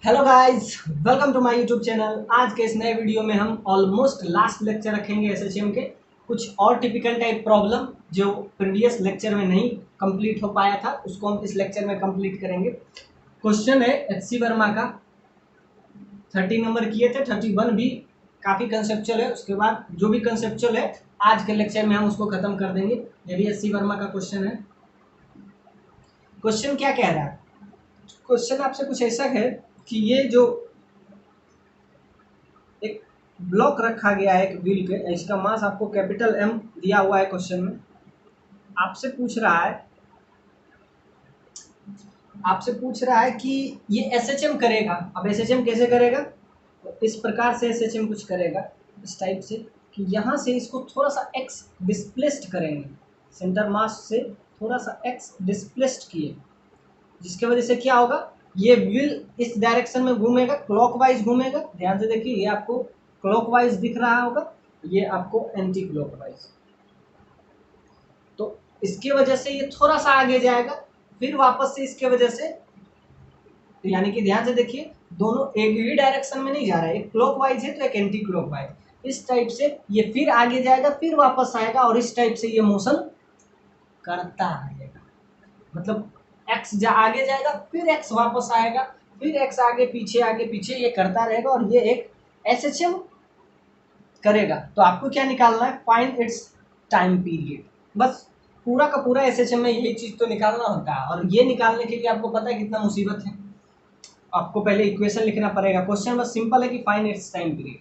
Hello guys, welcome to my YouTube channel. आज के इस नए वीडियो में हम ऑलमोस्ट लास्ट लेक्चर रखेंगे एसएचएम के कुछ और टिपिकल टाइप प्रॉब्लम जो प्रीवियस लेक्चर में नहीं कंप्लीट हो पाया था, उसको हम इस लेक्चर में कंप्लीट करेंगे। क्वेश्चन है एचसी वर्मा का, 30 नंबर किए थे, 31 भी काफ़ी कंसेप्चुअल है। उसके बाद जो भी कंसेप्चुअल है आज के लेक्चर में हम उसको खत्म कर देंगे। ये भी एचसी वर्मा का क्वेश्चन है। क्वेश्चन क्या कह रहा है? क्वेश्चन आपसे कुछ ऐसा है कि ये जो एक ब्लॉक रखा गया है एक व्हील के, इसका मास आपको कैपिटल एम दिया हुआ है। क्वेश्चन में आपसे पूछ रहा है कि ये एसएचएम करेगा। अब एसएचएम कैसे करेगा? तो इस प्रकार से एसएचएम कुछ करेगा, इस टाइप से कि यहाँ से इसको थोड़ा सा एक्स डिस्प्लेस्ड करेंगे, सेंटर मास से थोड़ा सा एक्स डिस्प्लेस्ड किए, जिसके वजह से क्या होगा, ये व्हील इस डायरेक्शन में घूमेगा, क्लॉकवाइज घूमेगा। ध्यान से देखिए, ये आपको क्लॉकवाइज दिख रहा होगा, ये आपको एंटी क्लॉकवाइज। तो इसके वजह से ये थोड़ा सा आगे जाएगा, फिर वापस से इसके वजह से, तो यानी कि ध्यान से देखिए, दोनों एक ही डायरेक्शन में नहीं जा रहा है, एक क्लॉकवाइज है तो एक एंटी क्लॉकवाइज। इस टाइप से ये फिर आगे जाएगा, फिर वापस आएगा, और इस टाइप से ये मोशन करता रहेगा। मतलब एक्स आगे जाएगा, फिर एक्स वापस आएगा, फिर एक्स आगे पीछे ये करता रहेगा, और ये एक एसएचएम करेगा। तो आपको क्या निकालना है? Find its time period. बस पूरा का पूरा एसएचएम में यही चीज तो निकालना होता है, और ये निकालने के लिए आपको पता है कितना मुसीबत है। आपको पहले इक्वेशन लिखना पड़ेगा। क्वेश्चन बस सिंपल है कि find its time period,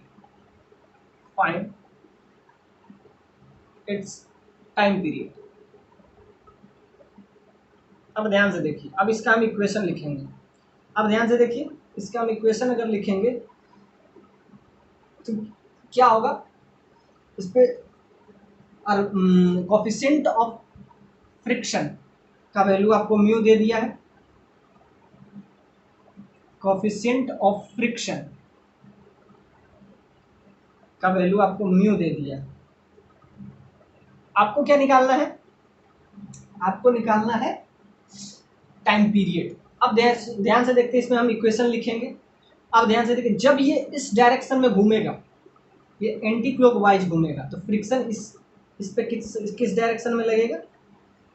find its time period. अब ध्यान से देखिए, अब इसका हम इक्वेशन लिखेंगे। अब ध्यान से देखिए, इसका हम इक्वेशन अगर लिखेंगे तो क्या होगा, इस पे कोफिशिएंट ऑफ फ्रिक्शन का वैल्यू आपको म्यू दे दिया है। कोफिशिएंट ऑफ फ्रिक्शन का वैल्यू आपको म्यू दे दिया है। आपको क्या निकालना है? आपको निकालना है टाइम पीरियड। अब ध्यान से देखते हैं, इसमें हम इक्वेशन लिखेंगे। अब ध्यान से देखिए, जब ये इस डायरेक्शन में घूमेगा, ये एंटी क्लॉकवाइज घूमेगा, तो फ्रिक्शन इस पे किस डायरेक्शन में लगेगा?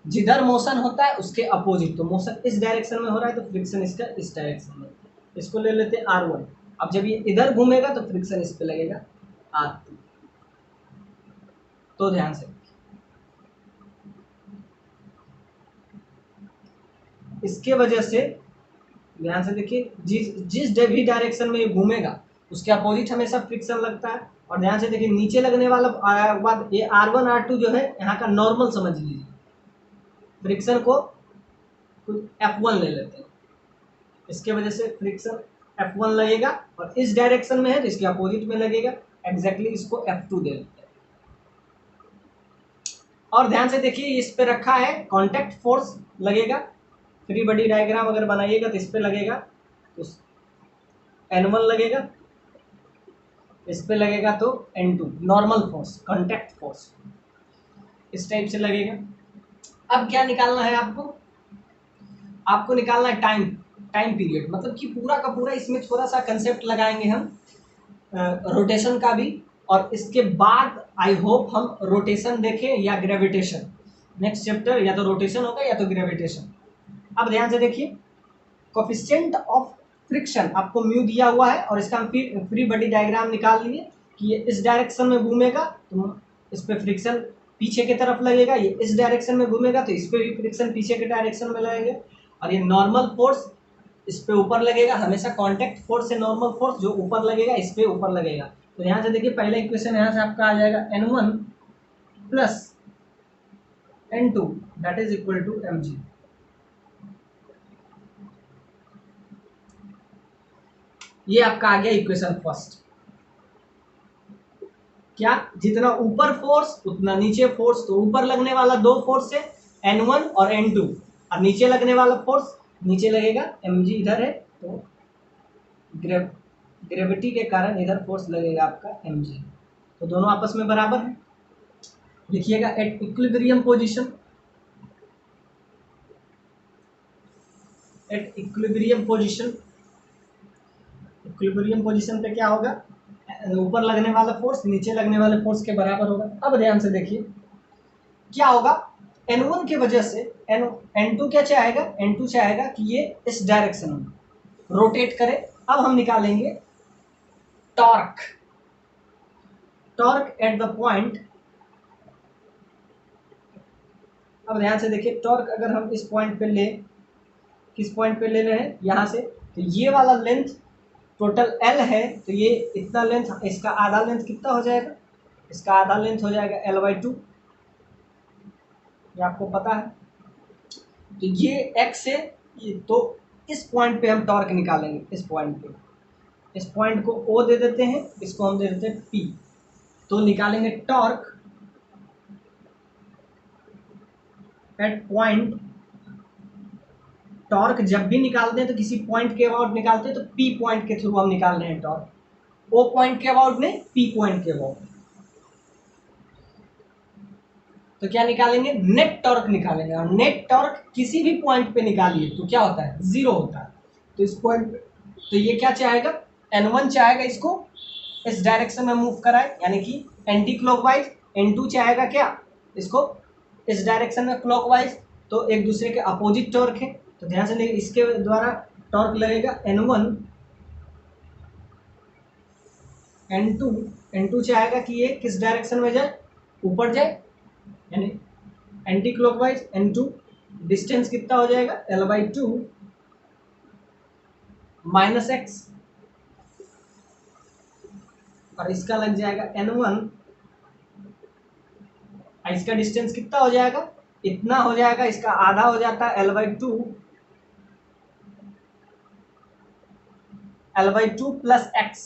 जिधर मोशन होता है उसके अपोजिट। तो मोशन इस डायरेक्शन में हो रहा है तो फ्रिक्शन इसका इस डायरेक्शन में। इसको ले लेते हैं R1। अब जब ये इधर घूमेगा तो फ्रिक्शन इस पे लगेगा R2। तो ध्यान से इसके वजह से, ध्यान से देखिए, जिस जिस भी डायरेक्शन में ये घूमेगा उसके अपोजिट हमेशा फ्रिक्शन लगता है। और ध्यान से देखिए, नीचे लगने वाला बाद ये R1 R2 जो है यहाँ का नॉर्मल समझ लीजिए। फ्रिक्शन को F1 ले लेते हैं, इसके वजह से फ्रिक्शन F1 लगेगा, और इस डायरेक्शन में है तो इसके अपोजिट में लगेगा, एग्जैक्टली इसको F2 दे लेते हैं। और ध्यान से देखिए, इस पे रखा है कांटेक्ट फोर्स लगेगा। फ्री बॉडी डायग्राम अगर बनाइएगा तो इस पे लगेगा, तो N1 लगेगा, इस पे लगेगा तो N2 normal force, contact force, इस टाइप से लगेगा। अब क्या निकालना है आपको? आपको निकालना है टाइम टाइम पीरियड। मतलब कि पूरा का पूरा इसमें थोड़ा सा कंसेप्ट लगाएंगे हम रोटेशन का भी, और इसके बाद आई होप हम रोटेशन देखें या ग्रेविटेशन। नेक्स्ट चैप्टर या तो रोटेशन होगा या तो ग्रेविटेशन। अब ध्यान से देखिए, कोफिशिएंट ऑफ फ्रिक्शन आपको म्यू दिया हुआ है, और इसका हम फ्री बॉडी डायग्राम निकाल लिए कि ये इस डायरेक्शन में घूमेगा तो इस पे फ्रिक्शन पीछे की तरफ लगेगा, ये इस डायरेक्शन में घूमेगा तो इस पे भी फ्रिक्शन पीछे के डायरेक्शन में लगेगा, और ये नॉर्मल फोर्स इस पे ऊपर लगेगा। हमेशा कांटेक्ट फोर्स से नॉर्मल फोर्स जो ऊपर लगेगा इस पे ऊपर लगेगा। तो यहाँ से देखिए, पहला इक्वेशन यहाँ से आपका आ जाएगा N1 plus N2 that is equal to mg। ये आपका आ गया इक्वेशन फर्स्ट। क्या? जितना ऊपर फोर्स उतना नीचे फोर्स, तो ऊपर लगने वाला दो फोर्स है N1 और N2, और नीचे लगने वाला फोर्स नीचे लगेगा mg, इधर है तो ग्रेविटी के कारण इधर फोर्स लगेगा आपका mg। तो दोनों आपस में बराबर है। लिखिएगा eight equilibrium position, eight equilibrium position equilibrium position पे क्या होगा, ऊपर लगने वाला फोर्स नीचे लगने वाले फोर्स के बराबर होगा। अब ध्यान से देखिए क्या होगा, N1 की वजह से N2 क्या चाहेगा, N2 चाहेगा कि ये इस डायरेक्शन में रोटेट करे। अब हम निकालेंगे torque, torque at the point. अब ध्यान से देखिए टॉर्क अगर हम इस पॉइंट पे ले, किस पॉइंट पे ले रहे हैं, यहाँ से, तो ये वाला लेंथ टोटल L है, तो ये इतना लेंथ, इसका आधा लेंथ कितना हो जाएगा, इसका आधा लेंथ हो जाएगा L/2, ये आपको पता है। तो ये x है, तो इस पॉइंट पे हम टॉर्क निकालेंगे, इस पॉइंट पे, इस पॉइंट को O दे देते हैं, इसको हम दे देते हैं P, तो निकालेंगे टॉर्क एट पॉइंट। टॉर्क जब भी निकालते हैं तो किसी पॉइंट के अबाउट निकालते हैं, तो P पॉइंट के थ्रू हम निकाल रहे हैं टॉर्क, O पॉइंट के अबाउट नहीं, P पॉइंट के अबाउट। तो क्या निकालेंगे, नेट टॉर्क निकालेंगे, और नेट टॉर्क किसी भी पॉइंट पे निकालिए तो क्या होता है, 0 होता है। तो इस पॉइंट, तो ये क्या चाहेगा, N1 चाहेगा इसको इस डायरेक्शन में मूव कराए, यानी कि एंटी क्लॉकवाइज। N2 चाहेगा क्या, इसको इस डायरेक्शन में क्लॉकवाइज, तो एक दूसरे के अपोजिट टॉर्क है। तो ध्यान से देखिए इसके द्वारा टॉर्क लगेगा N1, N2, N2 चाहेगा कि ये किस डायरेक्शन में जाए, ऊपर जाए, यानी एंटी क्लॉकवाइज। N2 डिस्टेंस कितना हो जाएगा, L/2 माइनस x, और इसका लग जाएगा N1, इसका डिस्टेंस कितना हो जाएगा, इतना हो जाएगा, इसका आधा हो जाता है L/2 प्लस x।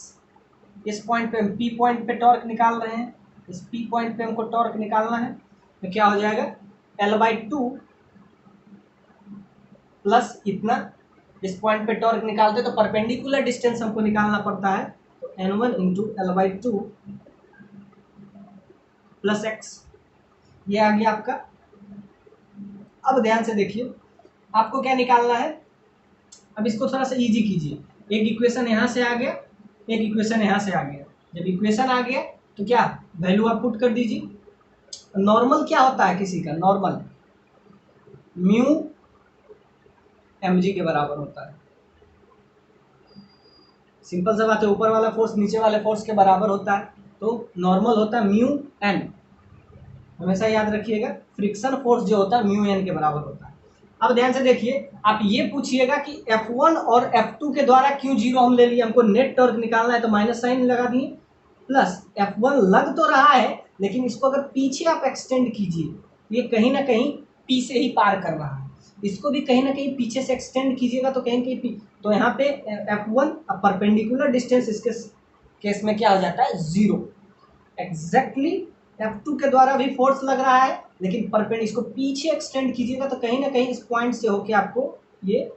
इस पॉइंट पे हम P पॉइंट पे टॉर्क निकाल रहे हैं, इस P पॉइंट पे हमको टॉर्क निकालना है, तो क्या हो जाएगा, L/2 प्लस इतना। इस पॉइंट पे टॉर्क निकालते तो परपेंडिकुलर डिस्टेंस हमको निकालना पड़ता है, तो N1 into L/2 plus x, ये आ गया आपका। अब ध्यान से देखिए आपको क्या निकालना है, अब इसको थोड़ा सा इजी कीजिए। एक इक्वेशन यहाँ से आ गया, एक इक्वेशन यहाँ से आ गया। जब इक्वेशन आ गया तो क्या वैल्यू आप पुट कर दीजिए। नॉर्मल क्या होता है किसी का, नॉर्मल म्यू mg के बराबर होता है। सिंपल सा बात है, ऊपर वाला फोर्स नीचे वाले फोर्स के बराबर होता है, तो नॉर्मल होता है म्यू n, हमेशा याद रखिएगा। फ्रिक्शन फोर्स जो होता है म्यू n के बराबर होता है। अब ध्यान से देखिए, आप ये पूछिएगा कि F1 और F2 के द्वारा क्यों 0 हम ले लिए, हमको नेट टॉर्क निकालना है, तो माइनस साइन लगा दिए, प्लस F1 लग तो रहा है, लेकिन इसको अगर पीछे आप एक्सटेंड कीजिए, ये कहीं ना कहीं P से ही पार कर रहा है, इसको भी कहीं ना कहीं पीछे से एक्सटेंड कीजिएगा तो कहीं कहीं तो यहाँ पे F1 परपेंडिकुलर डिस्टेंस इसके केस में क्या हो जाता है, 0। एग्जैक्टली F2 के द्वारा भी फोर्स लग रहा है, लेकिन परपेंडिकुलर, इसको पीछे एक्सटेंड कीजिएगा तो कहीं ना कहीं इस पॉइंट से होके आपको ये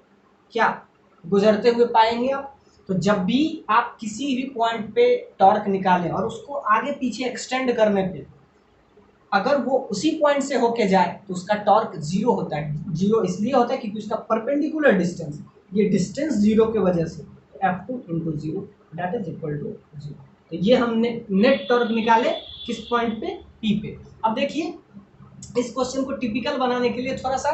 क्या गुजरते हुए पाएंगे आप। तो जब भी आप किसी भी पॉइंट पे टॉर्क निकालें और उसको आगे पीछे एक्सटेंड करने पे अगर वो उसी पॉइंट से होके जाए तो उसका टॉर्क 0 होता है। 0 इसलिए होता है क्योंकि उसका परपेंडिकुलर डिस्टेंस, ये डिस्टेंस 0 के वजह से F2 into 0 that is equal to 0। तो ये हमने नेट टॉर्क निकाले किस पॉइंट पे, P पे। अब देखिए इस क्वेश्चन को टिपिकल बनाने के लिए थोड़ा सा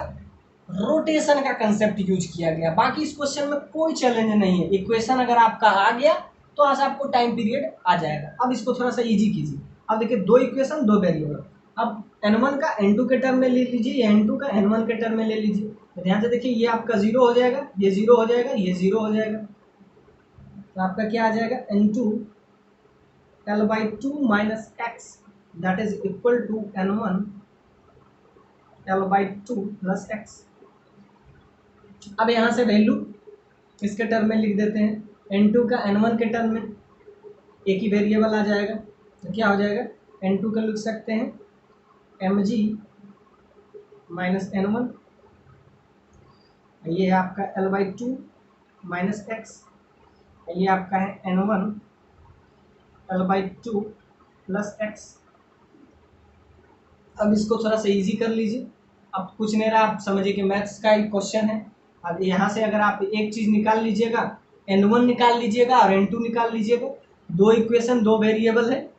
रोटेशन का कंसेप्ट यूज किया गया, बाकी इस क्वेश्चन में कोई चैलेंज नहीं है। इक्वेशन अगर आपका आ गया तो आज आपको टाइम पीरियड आ जाएगा। अब इसको थोड़ा सा इजी कीजिए। अब देखिए दो इक्वेशन दो वेरिएबल, अब N1 का N2 के टर्म में ले लीजिए, या N2 का N1 के टर्म में ले लीजिए। तो ध्यान से देखिए ये आपका 0 हो जाएगा, ये 0 हो जाएगा, ये 0 हो जाएगा, तो आपका क्या आ जाएगा, N2 L/2 minus x that is equal to N1 L/2 plus x। अब यहाँ से वैल्यू इसके टर्म में लिख देते हैं, N2 का N1 के टर्म में, एक ही वेरिएबल आ जाएगा, तो क्या हो जाएगा, N2 का लिख सकते हैं mg माइनस N1, ये है आपका L/2 माइनस x, ये आपका है N1 L/2 प्लस x। अब इसको थोड़ा सा इजी कर लीजिए। अब कुछ नहीं रहा, आप समझिए कि मैथ्स का एक क्वेश्चन है। अब यहाँ से अगर आप एक चीज़ निकाल लीजिएगा n1 निकाल लीजिएगा और n2 निकाल लीजिएगा। दो इक्वेशन, दो वेरिएबल है,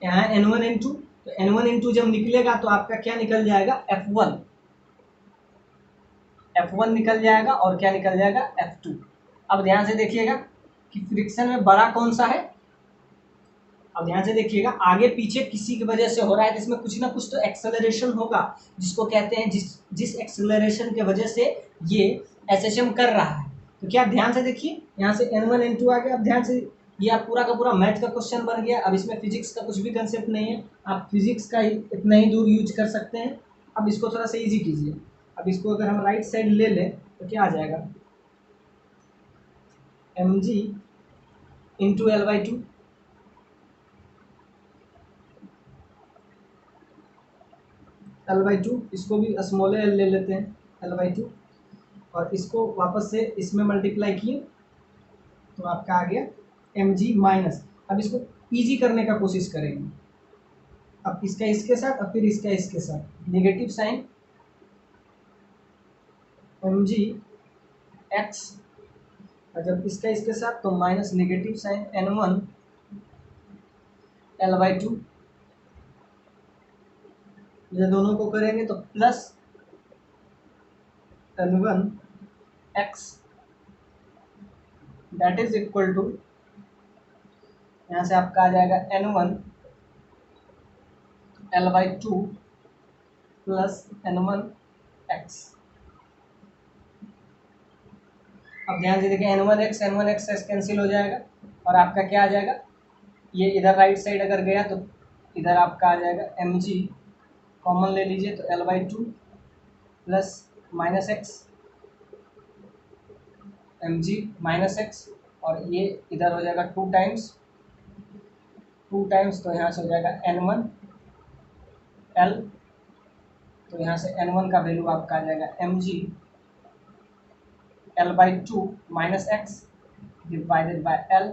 यहाँ n1 n2, तो n1 n2 जब निकलेगा तो आपका क्या निकल जाएगा, f1 निकल जाएगा और क्या निकल जाएगा, f2। अब ध्यान से देखिएगा कि फ्रिक्शन में बड़ा कौन सा है। अब ध्यान से देखिएगा, आगे पीछे किसी की वजह से हो रहा है तो इसमें कुछ ना कुछ तो एक्सेलरेशन होगा, जिसको कहते हैं जिस एक्सेलरेशन के वजह से ये एसएचएम कर रहा है। तो क्या ध्यान से देखिए, यहाँ से n1 n2 आ गया। अब ध्यान से, ये आप पूरा का पूरा मैथ का क्वेश्चन बन गया। अब इसमें फिजिक्स का कुछ भी कंसेप्ट नहीं है, आप फिजिक्स का ही इतना ही दूर यूज कर सकते हैं। अब इसको थोड़ा सा ईजी कीजिए। अब इसको अगर हम राइट साइड ले लें तो क्या आ जाएगा, mg इंटू L/2, L/2, इसको भी स्मॉल एल ले लेते हैं, L/2, और इसको वापस से इसमें मल्टीप्लाई किए तो आपका आ गया mg माइनस। अब इसको इजी करने का कोशिश करेंगे। अब इसका इसके साथ और फिर इसका इसके साथ, नेगेटिव साइन mg x, और जब इसका इसके साथ तो minus negative sign n1 L/2। ये दोनों को करेंगे तो plus n1 x that is equal to, यहाँ से आपका आ जाएगा n1 L/2 plus n1 x। अब ध्यान से देखिए, n1 x कैंसिल हो जाएगा और आपका क्या आ जाएगा, ये इधर राइट साइड अगर गया तो इधर आपका आ जाएगा mg, कॉमन ले लीजिए तो L/2 plus minus x, mg minus x, और ये इधर हो जाएगा 2 टाइम्स, तो यहाँ से हो जाएगा n1 L, तो यहाँ से n1 का वैल्यू आपका आ जाएगा mg L/2 minus x divided by L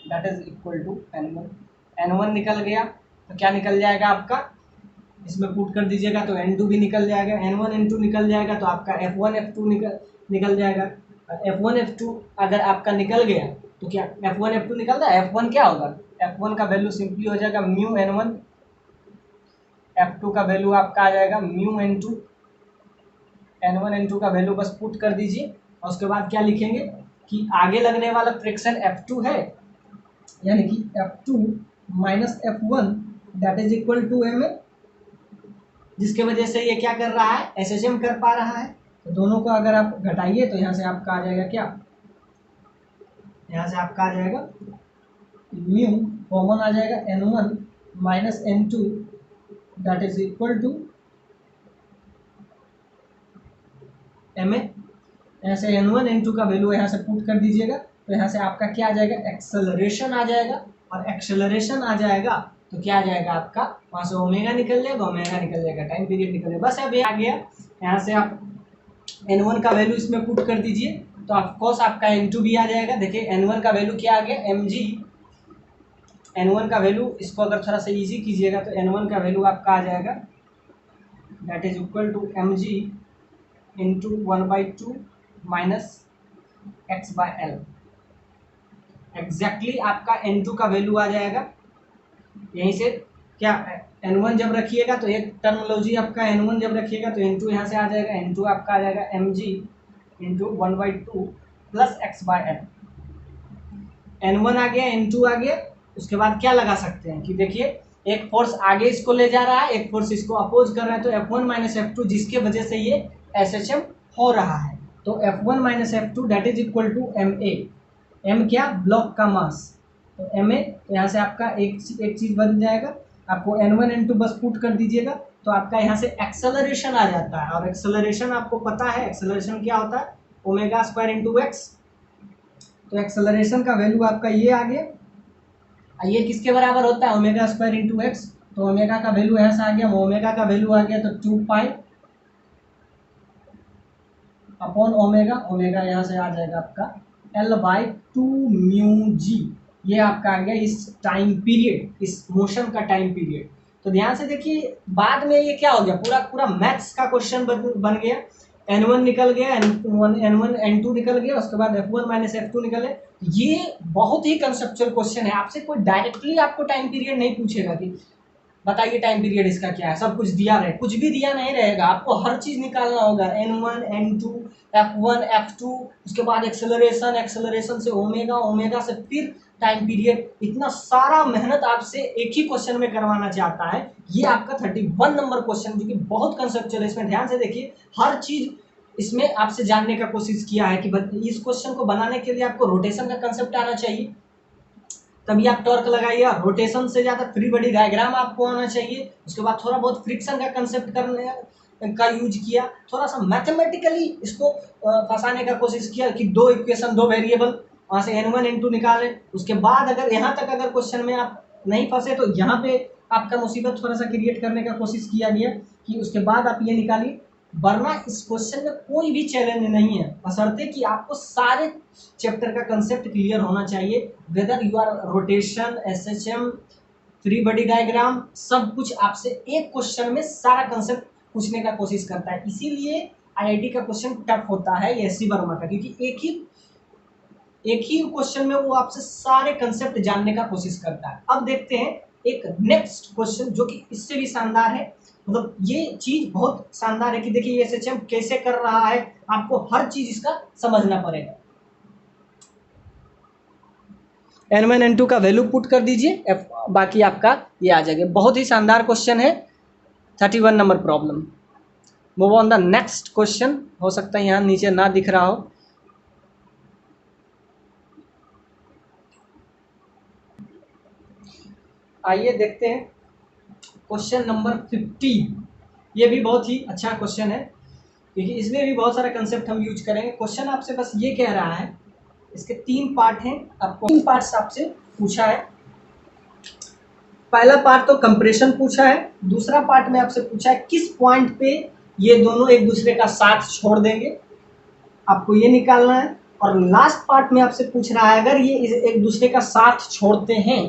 that is equal to n1 निकल गया तो क्या निकल जाएगा आपका, इसमें पुट कर दीजिएगा तो n2 भी निकल जाएगा, n1 n2 निकल जाएगा तो आपका f1 f2 निकल जाएगा। f1 f2 अगर आपका निकल गया तो क्या f1 f2 निकलता है, f1 क्या होगा, f1 का वैल्यू सिंपली हो जाएगा म्यू n1, f2 का वैल्यू आपका आ जाएगा म्यू n2, n1 n2 का वैल्यू बस पुट कर दीजिए और उसके बाद क्या लिखेंगे कि आगे लगने वाला फ्रिक्शन f2 है, यानी कि f2 minus f1 that is equal to ma, जिसके वजह से ये क्या कर रहा है, एसएचएम कर पा रहा है। तो दोनों को अगर आप घटाइए तो यहाँ से आपका आ जाएगा क्या, यहाँ से आपका आ जाएगा म्यू, कॉमन आ जाएगा n1 minus n2 that is equal to ma। यहाँ से n1 n2 का वैल्यू यहाँ से पुट कर दीजिएगा तो यहाँ से आपका क्या आ जाएगा, एक्सेलरेशन आ जाएगा, और एक्सेलरेशन आ जाएगा तो क्या आ जाएगा आपका, वहाँ से ओमेगा निकल जाएगा, टाइम पीरियड निकल जाएगा। बस अब ये आ गया, यहाँ से आप n1 का वैल्यू इसमें पुट कर दीजिए तो ऑफकोर्स आपका n2 भी आ जाएगा। देखिए n1 का वैल्यू क्या आ गया, mg, n1 का वैल्यू, इसको अगर थोड़ा सा इजी कीजिएगा तो n1 का वैल्यू आपका आ जाएगा that is equal to mg into 1/2 minus x/L। Exactly आपका n2 का वैल्यू आ जाएगा, यहीं से क्या n1 जब रखिएगा तो एक टर्मोलॉजी आपका n1 जब रखिएगा तो n2 यहाँ से आ जाएगा, n2 आपका आ जाएगा mg into 1/2 plus x/L। n1 आ गया, n2 आ गया, उसके बाद क्या लगा सकते हैं कि देखिए एक फोर्स आगे इसको ले जा रहा है, एक फोर्स इसको अपोज कर रहा है, तो f1 माइनस f2 जिसके वजह से ये एसएचएम हो रहा है, तो f1 minus f2 that is equal to ma। m क्या, ब्लॉक का मास, तो ma, तो यहाँ से आपका एक चीज बन जाएगा, आपको n1 n2 बस पुट कर दीजिएगा तो आपका यहाँ से एक्सेलरेशन आ जाता है, और एक्सेलरेशन आपको पता है एक्सेलरेशन क्या होता है, ओमेगा स्क्वायर इंटू एक्स। तो एक्सेलरेशन का वैल्यू आपका ये आ गया, ये किसके बराबर होता है, ओमेगा स्क्वायर इंटू एक्स, तो ओमेगा का वैल्यू यहाँ से आ गया, ओमेगा का वैल्यू आ गया तो 2 पाई अपॉन ओमेगा, ओमेगा यहाँ से आ जाएगा आपका L/2 म्यू जी, ये आपका आ गया इस टाइम पीरियड, इस मोशन का टाइम पीरियड। तो ध्यान से देखिए बाद में ये क्या हो गया, पूरा मैथ्स का क्वेश्चन बन गया। N1 निकल गया, N1 N2 निकल गया, उसके बाद F1 माइनस F2 निकल गया। ये बहुत ही कंसेप्चुअल क्वेश्चन है, आपसे कोई डायरेक्टली आपको टाइम पीरियड नहीं पूछेगा कि बताइए टाइम पीरियड इसका क्या है, सब कुछ दिया रहे, कुछ भी दिया नहीं रहेगा, आपको हर चीज निकालना होगा, N1 N2 F1 F2, उसके बाद एक्सेलरेशन, एक्सेलरेशन से ओमेगा, ओमेगा से फिर टाइम पीरियड, इतना सारा मेहनत आपसे एक ही क्वेश्चन में करवाना चाहता है। ये आपका 31 नंबर क्वेश्चन, जो कि बहुत कंसेप्चुअल है, इसमें ध्यान से देखिए, हर चीज इसमें आपसे जानने का कोशिश किया है कि इस क्वेश्चन को बनाने के लिए आपको रोटेशन का कंसेप्ट आना चाहिए, तभी आप टॉर्क लगाइएगा। रोटेशन से ज़्यादा फ्री बॉडी डायग्राम आपको आना चाहिए, उसके बाद थोड़ा बहुत फ्रिक्शन का कंसेप्ट करने का यूज किया, थोड़ा सा मैथमेटिकली इसको फंसाने का कोशिश किया कि दो इक्वेशन, दो वेरिएबल, वहाँ से N1 N2 निकालें। उसके बाद अगर यहाँ तक अगर क्वेश्चन में आप नहीं फंसे तो यहाँ पे आपका मुसीबत थोड़ा सा क्रिएट करने का कोशिश किया गया कि उसके बाद आप ये निकालिए, वरना इस क्वेश्चन में कोई भी चैलेंज नहीं है, बशर्ते कि आपको सारे चैप्टर का कंसेप्ट क्लियर होना चाहिए, whether you are rotation, SHM, free body diagram, सब कुछ आपसे एक क्वेश्चन में सारा कंसेप्ट पूछने का कोशिश करता है। इसीलिए IIT का क्वेश्चन टफ होता है SC वर्मा का, क्योंकि एक ही क्वेश्चन में वो आपसे सारे कंसेप्ट जानने का कोशिश करता है। अब देखते हैं एक नेक्स्ट क्वेश्चन जो कि इससे भी शानदार है, मतलब ये चीज बहुत शानदार है कि देखिए SHM कैसे कर रहा है, आपको हर चीज इसका समझना पड़ेगा। N1 N2 का वैल्यू पुट कर दीजिए, बाकी आपका ये आ जाएगा। बहुत ही शानदार क्वेश्चन है, 31 number problem. Move on the next question, हो सकता है यहाँ नीचे ना दिख रहा हो। आइए देखते हैं क्वेश्चन नंबर 50। ये भी बहुत ही अच्छा क्वेश्चन है, क्योंकि इसमें भी बहुत सारे कंसेप्ट हम यूज करेंगे। क्वेश्चन आपसे बस ये कह रहा है, इसके 3 पार्ट हैं, आपको 3 पार्ट्स आपसे पूछा है। पहला पार्ट तो कंप्रेशन पूछा है, दूसरा पार्ट में आपसे पूछा है किस पॉइंट पे ये दोनों एक दूसरे का साथ छोड़ देंगे, आपको ये निकालना है। और लास्ट पार्ट में आपसे पूछ रहा है अगर ये एक दूसरे का साथ छोड़ते हैं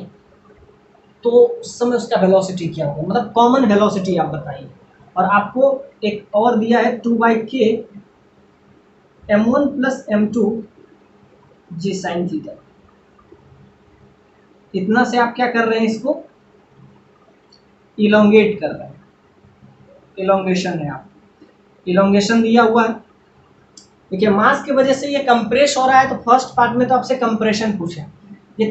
तो उस समय उसका वेलोसिटी क्या होगा, मतलब कॉमन वेलोसिटी आप बताइए। और आपको एक और दिया है 2/k M1 plus M2 g sine theta. इतना से आप क्या कर रहे हैं, इसको इलोंगेट कर रहे हैं, इलोंगेशन है, आप इलोंगेशन दिया हुआ है। देखिए मास की वजह से ये कंप्रेस हो रहा है, तो फर्स्ट पार्ट में तो आपसे कंप्रेशन पूछा, ये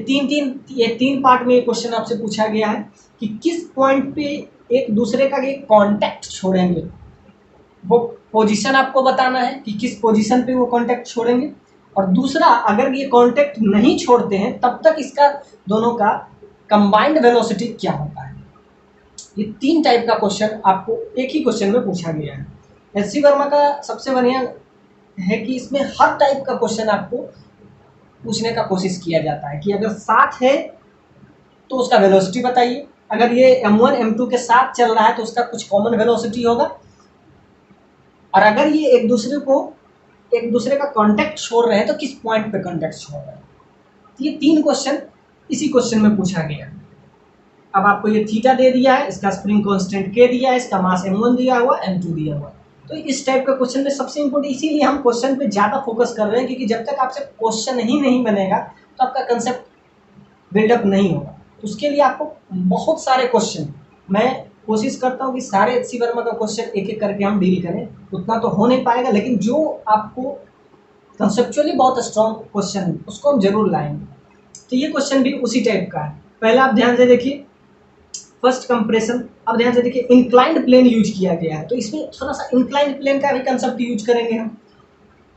तीन पार्ट में ये क्वेश्चन आपसे पूछा गया है कि किस पॉइंट पे एक दूसरे का ये कांटेक्ट छोड़ेंगे, वो पोजीशन आपको बताना है कि किस पोजीशन पे वो कांटेक्ट छोड़ेंगे। और दूसरा, अगर ये कांटेक्ट नहीं छोड़ते हैं तब तक इसका दोनों का कंबाइंड वेलोसिटी क्या होता है। ये 3 टाइप का क्वेश्चन आपको एक ही क्वेश्चन में पूछा गया है। SC वर्मा का सबसे बढ़िया है कि इसमें हर टाइप का क्वेश्चन आपको पूछने का कोशिश किया जाता है कि अगर साथ है तो उसका वेलोसिटी बताइए, अगर ये M1 M2 के साथ चल रहा है तो उसका कुछ कॉमन वेलोसिटी होगा, और अगर ये एक दूसरे का कांटेक्ट छोड़ रहे हैं तो किस पॉइंट पे कांटेक्ट छोड़ रहे हैं। तो ये 3 क्वेश्चन इसी क्वेश्चन में पूछा गया है। अब आपको ये थीटा दे दिया है, इसका स्प्रिंग कांस्टेंट k दिया है, इसका मास M1 दिया हुआ, M2 दिया हुआ। तो इस टाइप का क्वेश्चन में सबसे इम्पोर्टेंट, इसीलिए हम क्वेश्चन पे ज़्यादा फोकस कर रहे हैं, क्योंकि जब तक आपसे क्वेश्चन ही नहीं बनेगा तो आपका कंसेप्ट बिल्डअप नहीं होगा। तो उसके लिए आपको बहुत सारे क्वेश्चन, मैं कोशिश करता हूँ कि सारे SC वर्मा का क्वेश्चन एक एक करके हम डील करें, उतना तो हो नहीं पाएगा, लेकिन जो आपको कंसेप्चुअली बहुत स्ट्रॉन्ग क्वेश्चन है उसको हम जरूर लाएंगे। तो ये क्वेश्चन भी उसी टाइप का है। पहला आप ध्यान से देखिए, फर्स्ट कंप्रेशन। अब ध्यान से देखिए, इंक्लाइंड प्लेन यूज किया गया है, तो इसमें थोड़ा सा इंक्लाइंड प्लेन का भी कंसेप्ट यूज करेंगे हम।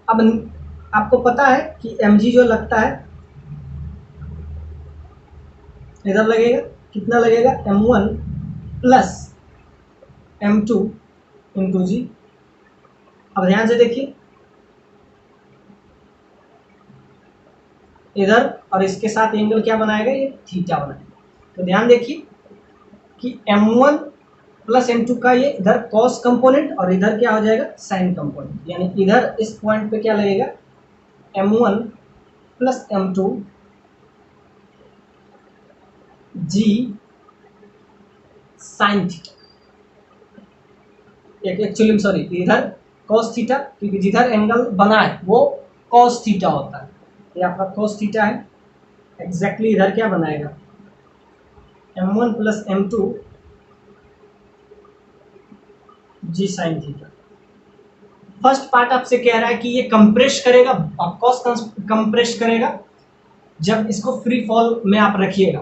अब आपको पता है कि mg जो लगता है इधर लगेगा, कितना लगेगा, M1 प्लस M2 इंटू जी। अब ध्यान से देखिए, इधर और इसके साथ एंगल क्या बनाएगा, ये थीटा बनाएगा। तो ध्यान देखिए कि M1 प्लस M2 का ये इधर कॉस कंपोनेंट और इधर क्या हो जाएगा, साइन कंपोनेंट, यानी इधर इस पॉइंट पे क्या लगेगा, M1 plus M2 g sine theta. Actually sorry, इधर कॉस थीटा, क्योंकि जिधर एंगल बना है वो कॉस थीटा होता है। ये आपका कॉस थीटा है। एग्जैक्टली इधर क्या बनाएगा, m1 plus m2 g sine theta. First part आपसे कह रहा है कि ये कंप्रेस करेगा, कॉस कंप्रेस करेगा। जब इसको फ्री फॉल में आप रखिएगा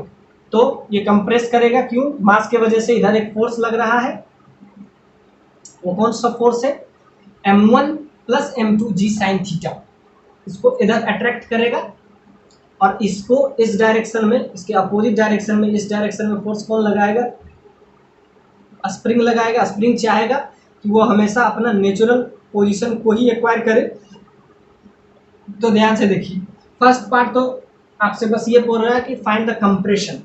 तो ये कंप्रेस करेगा, क्यों, मास के वजह से इधर एक फोर्स लग रहा है। वो कौन सा फोर्स है, m1 plus m2 g sine theta. इसको इधर अट्रैक्ट करेगा और इसको इस डायरेक्शन में, इसके अपोजिट डायरेक्शन में, इस डायरेक्शन में फोर्स कौन लगाएगा, स्प्रिंग लगाएगा। स्प्रिंग चाहेगा कि वो हमेशा अपना नेचुरल पोजीशन को ही एक्वायर करे। तो ध्यान से देखिए, फर्स्ट पार्ट तो आपसे बस ये बोल रहा है कि find the compression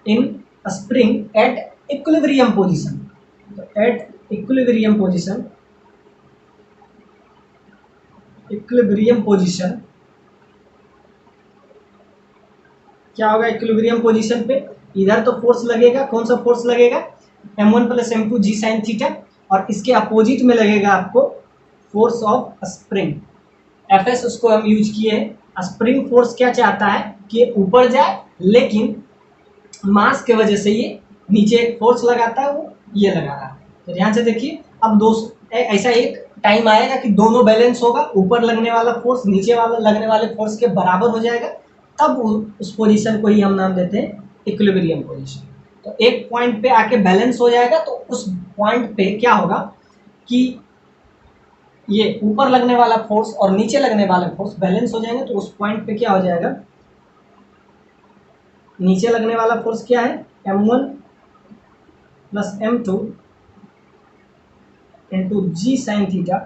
in spring at equilibrium position. तो at equilibrium position, equilibrium position क्या होगा, इक्विलिब्रियम पोजीशन पे इधर तो फोर्स लगेगा, कौन सा फोर्स लगेगा, m1 plus m2 g sine theta, और इसके अपोजिट में लगेगा आपको फोर्स ऑफ स्प्रिंग Fs। उसको हम यूज किए हैं। स्प्रिंग फोर्स क्या चाहता है कि ऊपर जाए, लेकिन मास के वजह से ये नीचे एक फोर्स लगाता है, वो ये लगा रहा है। तो ध्यान से देखिए, अब ऐसा एक टाइम आएगा कि दोनों बैलेंस होगा, ऊपर लगने वाला फोर्स नीचे वाला लगने वाले फोर्स के बराबर हो जाएगा, तब उस पोजीशन को ही हम नाम देते हैं इक्विलिब्रियम पोजीशन। तो एक पॉइंट पे आके बैलेंस हो जाएगा, तो उस पॉइंट पे क्या होगा कि ये ऊपर लगने वाला फोर्स और नीचे लगने वाला फोर्स बैलेंस हो जाएंगे। तो उस पॉइंट पे क्या हो जाएगा, नीचे लगने वाला फोर्स क्या है, m1 प्लस m2 इंटू जी साइन थीटा,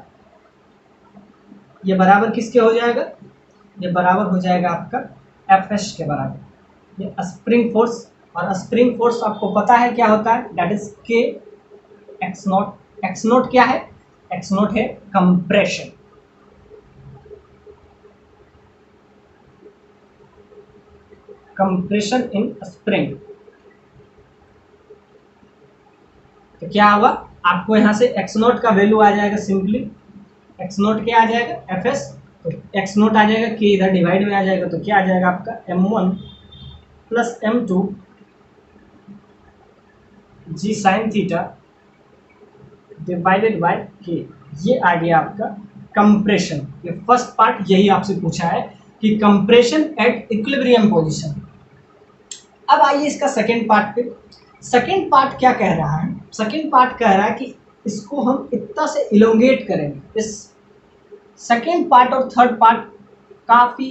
ये बराबर किसके हो जाएगा, ये बराबर हो जाएगा आपका Fs के बराबर। ये स्प्रिंग फोर्स, और स्प्रिंग फोर्स आपको पता है क्या होता है, that is k x not. X note क्या है, एक्स नोट है कंप्रेशन। Compression in spring. तो क्या होगा, आपको यहां से एक्स नोट का वैल्यू आ जाएगा, सिंपली एक्स नोट क्या आ जाएगा, Fs। तो एक्स नोट आ जाएगा, k इधर डिवाइड में आ जाएगा, तो क्या आ जाएगा आपका m1 plus m2 g sine theta divided by k। ये आ गया आपका कंप्रेशन। ये फर्स्ट पार्ट यही आपसे पूछा है कि कंप्रेशन एट इक्विलिब्रियम पोजीशन। अब आइए इसका सेकेंड पार्ट पे। सेकेंड पार्ट क्या कह रहा है, सेकेंड पार्ट कह रहा है कि इसको हम इतना से इलोंगेट करेंगे। इस सेकेंड पार्ट और थर्ड पार्ट काफ़ी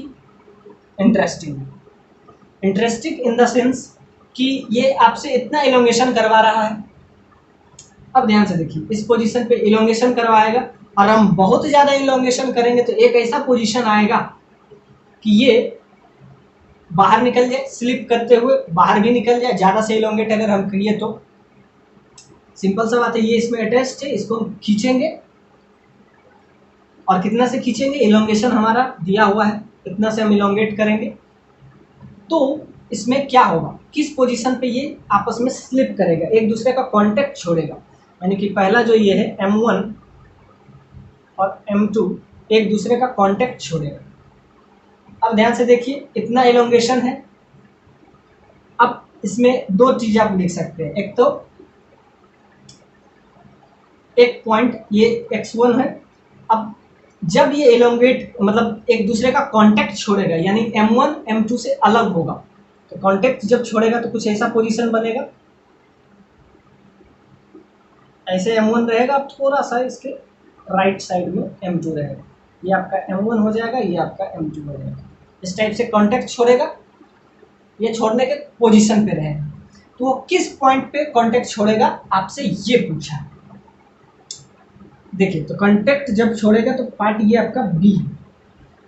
इंटरेस्टिंग है। इंटरेस्टिंग इन द सेंस कि ये आपसे इतना इलोंगेशन करवा रहा है। अब ध्यान से देखिए, इस पोजीशन पे इलोंगेशन करवाएगा, और हम बहुत ज़्यादा इलोंगेशन करेंगे तो एक ऐसा पोजीशन आएगा कि ये बाहर निकल जाए, स्लिप करते हुए बाहर भी निकल जाए। ज़्यादा से इलोंगेट अगर हम करिए तो सिंपल सा बात है, ये इसमें अटैच्ड है, इसको हम खींचेंगे, और कितना से खींचेंगे, इलोंगेशन हमारा दिया हुआ है, इतना से हम इलोंगेट करेंगे। तो इसमें क्या होगा, किस पोजीशन पे ये आपस में स्लिप करेगा, एक दूसरे का कांटेक्ट छोड़ेगा। यानी कि पहला जो ये है m1 और m2 एक दूसरे का कांटेक्ट छोड़ेगा। अब ध्यान से देखिए, इतना इलोंगेशन है। अब इसमें दो चीज आप लिख सकते हैं, एक तो एक पॉइंट ये x1 है। अब जब ये इलोंगेट मतलब एक दूसरे का कांटेक्ट छोड़ेगा, यानी m1 m2 से अलग होगा, तो कांटेक्ट जब छोड़ेगा तो कुछ ऐसा पोजीशन बनेगा, ऐसे m1 रहेगा, अब थोड़ा सा इसके राइट साइड में m2 रहेगा। ये आपका m1 हो जाएगा, ये आपका m2 हो जाएगा। इस टाइप से कांटेक्ट छोड़ेगा, ये छोड़ने के पोजीशन पे रहेगा। तो वो किस पॉइंट पे कांटेक्ट छोड़ेगा, आपसे ये पूछा है। देखिए, तो कांटेक्ट जब छोड़ेगा तो पार्ट ये आपका बी।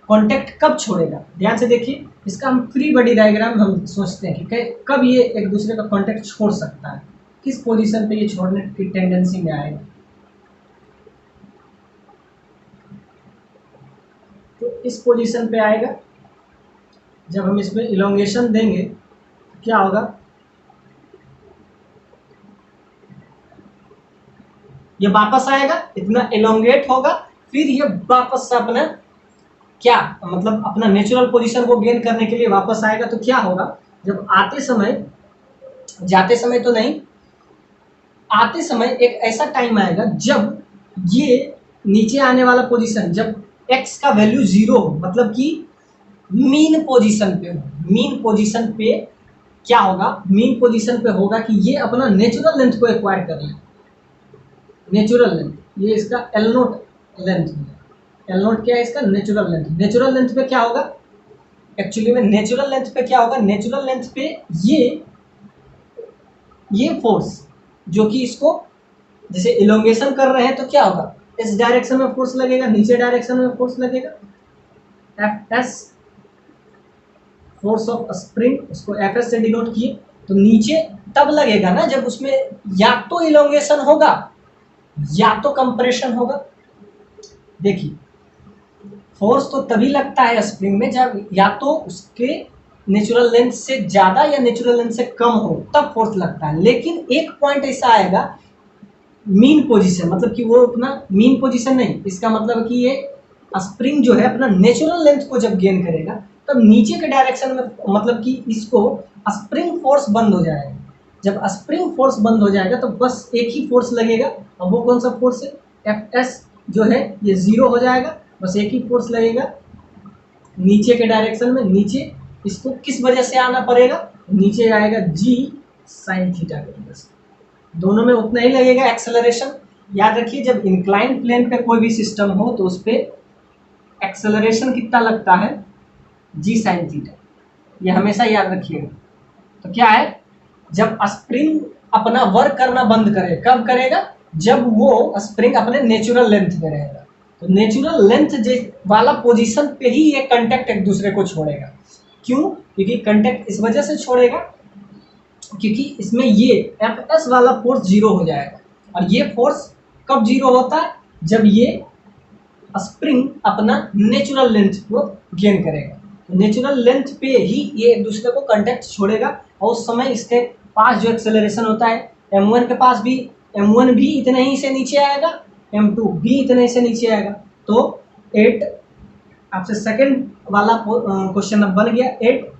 कांटेक्ट कब छोड़ेगा, ध्यान से देखिए, इसका हम फ्री बॉडी डायग्राम हम सोचते हैं कि कब ये एक दूसरे का कांटेक्ट छोड़ सकता है, किस पोजीशन पे ये छोड़ने की टेंडेंसी में आएगा। तो इस पोजीशन पे आएगा, जब हम इसमें इलोंगेशन देंगे तो क्या होगा, ये वापस आएगा, इतना इलोंगेट होगा, फिर ये वापस अपना क्या मतलब अपना नेचुरल पोजीशन को गेन करने के लिए वापस आएगा। तो क्या होगा, जब आते समय, जाते समय तो नहीं, आते समय एक ऐसा टाइम आएगा जब ये नीचे आने वाला पोजीशन, जब x का वैल्यू 0 हो, मतलब कि मीन पोजीशन पे हो, मीन पोजीशन पे क्या होगा, मीन पोजीशन पे होगा कि ये अपना नेचुरल लेंथ को एक्वायर कर ले। नेचुरल लेंथ, ये इसका एल नोट लेंथ है। एल नोट क्या है इसका, नेचुरल लेंथ। नेचुरल लेंथ पे क्या होगा, एक्चुअली में नेचुरल लेंथ पे क्या होगा, नेचुरल लेंथ पे ये फोर्स जो कि इसको जैसे इलोंगेशन कर रहे हैं, तो क्या होगा, इस डायरेक्शन में फोर्स लगेगा, नीचे डायरेक्शन में फोर्स लगेगा, F S, force of spring, उसको एफ एस से डिनोट किए। तो नीचे तब लगेगा ना जब उसमें या तो इलोंगेशन होगा या तो कंप्रेशन होगा। देखिए फोर्स तो तभी लगता है स्प्रिंग में जब या तो उसके नेचुरल लेंथ से ज़्यादा या नेचुरल लेंथ से कम हो, तब फोर्स लगता है। लेकिन एक पॉइंट ऐसा आएगा मीन पोजीशन, मतलब कि वो अपना मीन पोजीशन नहीं, इसका मतलब कि ये स्प्रिंग जो है अपना नेचुरल लेंथ को जब गेन करेगा तब नीचे के डायरेक्शन में, मतलब कि इसको स्प्रिंग फोर्स बंद हो जाएगा। जब स्प्रिंग फोर्स बंद हो जाएगा तो बस एक ही फोर्स लगेगा, और वो कौन सा फोर्स है, एफ एस जो है ये 0 हो जाएगा, बस एक ही फोर्स लगेगा नीचे के डायरेक्शन में। नीचे इसको किस वजह से आना पड़ेगा, नीचे आएगा जी साइन थीटा की वजह से, दोनों में उतना ही लगेगा एक्सेलरेशन। याद रखिए जब इंक्लाइन प्लेन पे कोई भी सिस्टम हो तो उस पर एक्सेलरेशन कितना लगता है, जी साइन थीटा, ये हमेशा याद रखिएगा। तो क्या है, जब स्प्रिंग अपना वर्क करना बंद करे, कब करेगा, जब वो स्प्रिंग अपने नेचुरल लेंथ में रहेगा। तो नेचुरल लेंथ वाला पोजीशन पे ही ये कंटेक्ट एक दूसरे को छोड़ेगा। क्यों, क्योंकि कंटेक्ट इस वजह से छोड़ेगा क्योंकि इसमें ये एफ एस वाला फोर्स 0 हो जाएगा। और ये फोर्स कब 0 होता है, जब ये स्प्रिंग अपना नेचुरल लेंथ को गेन करेगा। नेचुरल लेंथ पे ही ये एक दूसरे को कंटेक्ट छोड़ेगा, और उस समय इसके पास जो एक्सेलरेशन होता है m1 के पास भी, m1 भी इतने ही से नीचे आएगा, m2 भी इतने ही से नीचे आएगा। तो 8 आपसे सेकंड वाला क्वेश्चन अब बन गया। 8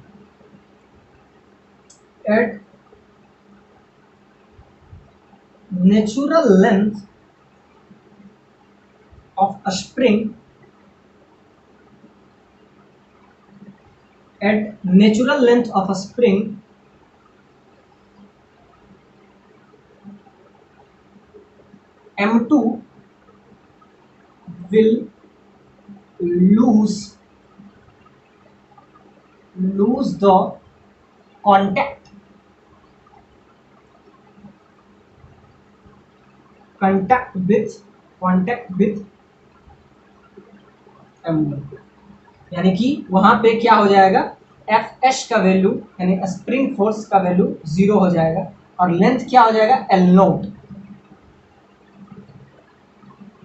natural length of a spring at natural length of a spring M2 will lose the contact with M1, यानी कि वहां पे क्या हो जाएगा, एफ एस का वैल्यू यानी स्प्रिंग फोर्स का वैल्यू 0 हो जाएगा, और लेंथ क्या हो जाएगा, एल नोट।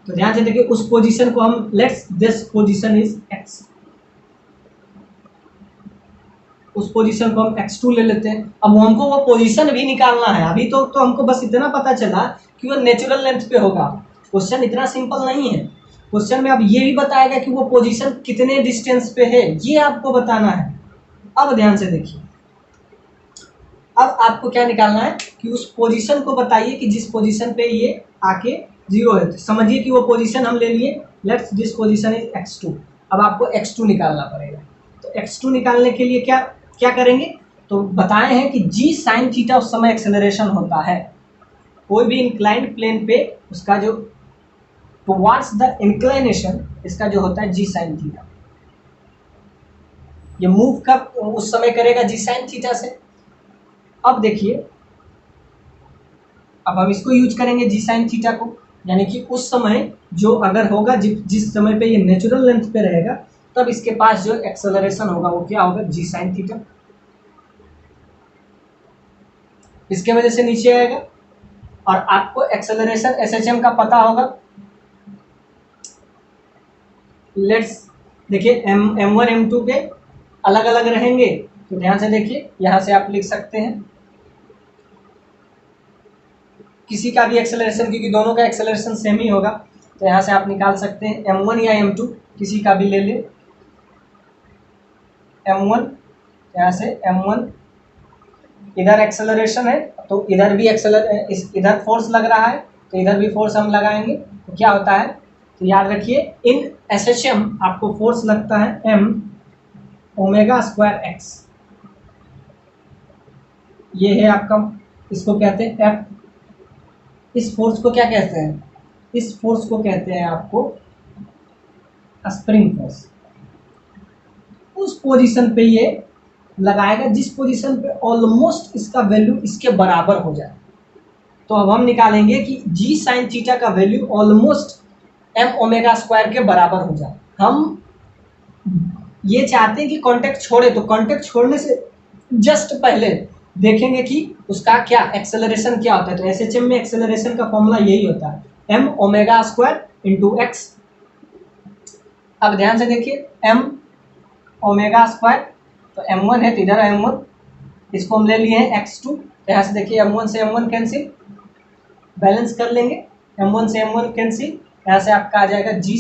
तो ध्यान से देखिए उस पोजीशन को हम, let's this position is x, उस पोजीशन को हम x2 ले लेते हैं। अब हमको वो पोजीशन भी निकालना है। अभी तो हमको बस इतना पता चला कि वो नेचुरल लेंथ पे होगा। क्वेश्चन इतना सिंपल नहीं है। क्वेश्चन में अब ये भी बताएगा कि वो पोजीशन कितने डिस्टेंस पे है, ये आपको बताना है। अब ध्यान से देखिए, अब आपको क्या निकालना है कि उस पोजीशन को बताइए कि जिस पोजीशन पे ये आके 0 है। तो समझिए कि वो पोजीशन हम ले लिए, let's this position is x2। अब आपको x2 निकालना पड़ेगा। तो x2 निकालने के लिए क्या करेंगे, तो बताए हैं कि जी साइन थीटा उस समय एक्सेलरेशन होता है। कोई भी इंक्लाइंड प्लेन पे उसका जो टुवर्ड्स द इंक्लाइनेशन, इसका जो होता है जी साइन थीटा। ये मूव कब उस समय करेगा, जी साइन थीटा से। अब देखिए, अब हम इसको यूज करेंगे जी साइन थीटा को, यानी कि उस समय जो अगर होगा, जिस समय पे ये नेचुरल लेंथ पे रहेगा, तब इसके पास जो एक्सेलरेशन होगा वो क्या होगा, जी साइन थीटा। इसके वजह से नीचे आएगा। और आपको एक्सेलरेशन एसएचएम का पता होगा। लेट्स देखिए M1 M2 के अलग अलग रहेंगे, तो ध्यान से देखिए, यहां से आप लिख सकते हैं किसी का भी एक्सेलरेशन, क्योंकि दोनों का एक्सेलरेशन सेम ही होगा। तो यहाँ से आप निकाल सकते हैं m1 या m2 किसी का भी ले ले। m1 यहाँ से m1 इधर एक्सेलरेशन है तो इधर भी इधर फोर्स लग रहा है तो इधर भी फोर्स हम लगाएंगे। तो क्या होता है, तो याद रखिए इन SHM आपको फोर्स लगता है m ओमेगा स्क्वायर x। ये है आपका, इसको कहते हैं F। इस फोर्स को क्या कहते हैं, इस फोर्स को कहते हैं आपको स्प्रिंग फोर्स। उस पोजीशन पे ये लगाएगा जिस पोजीशन पे ऑलमोस्ट इसका वैल्यू इसके बराबर हो जाए। तो अब हम निकालेंगे कि जी साइन थीटा का value almost m omega square के बराबर हो जाए। हम ये चाहते हैं कि कांटेक्ट छोड़े, तो कांटेक्ट छोड़ने से जस्ट पहले देखेंगे कि उसका क्या एक्सेलरेशन क्या होता है। तो SHM में एक्सेलरेशन का फॉर्मूला यही होता है m omega square into x. अब ध्यान से देखिए m ओमेगा स्क्वायर, तो m1 है तो इधर m1, इसको हम ले लिए हैं x2। यहाँ से देखिए m1 से m1 कैंसिल, बैलेंस कर लेंगे, m1 से m1 कैंसिल। यहाँ से आपका आ जाएगा g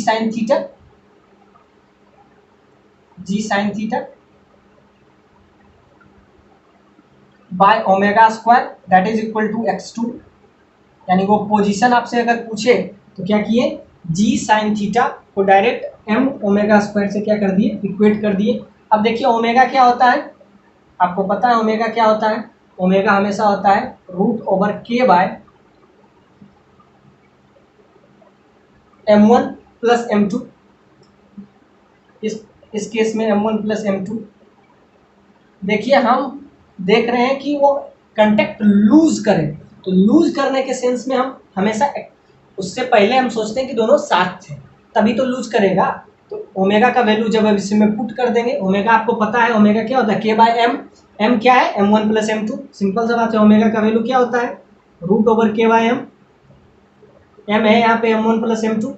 sine theta by omega square that is equal to x2। यानी वो पोजीशन आपसे अगर पूछे तो क्या किए, g साइन थीटा को डायरेक्ट m ओमेगा स्क्वायर से क्या कर दिए, इक्वेट कर दिए। अब देखिए ओमेगा क्या होता है, आपको पता है ओमेगा क्या होता है। ओमेगा हमेशा होता है √k bye m1 plus m2। इस केस में m1 प्लस m2। देखिए हम देख रहे हैं कि वो कांटेक्ट लूज करे, तो लूज करने के सेंस में हम हमेशा उससे पहले हम सोचते हैं कि दोनों साथ थे तभी तो लूज करेगा। तो ओमेगा का वैल्यू जब अब इसमें पुट कर देंगे, ओमेगा आपको पता है ओमेगा क्या होता है, k बाय m। m क्या है, m1 प्लस m2। सिंपल सा बात है, ओमेगा का वैल्यू क्या होता है, √k बाय m। m है यहाँ पे m1 प्लस m2।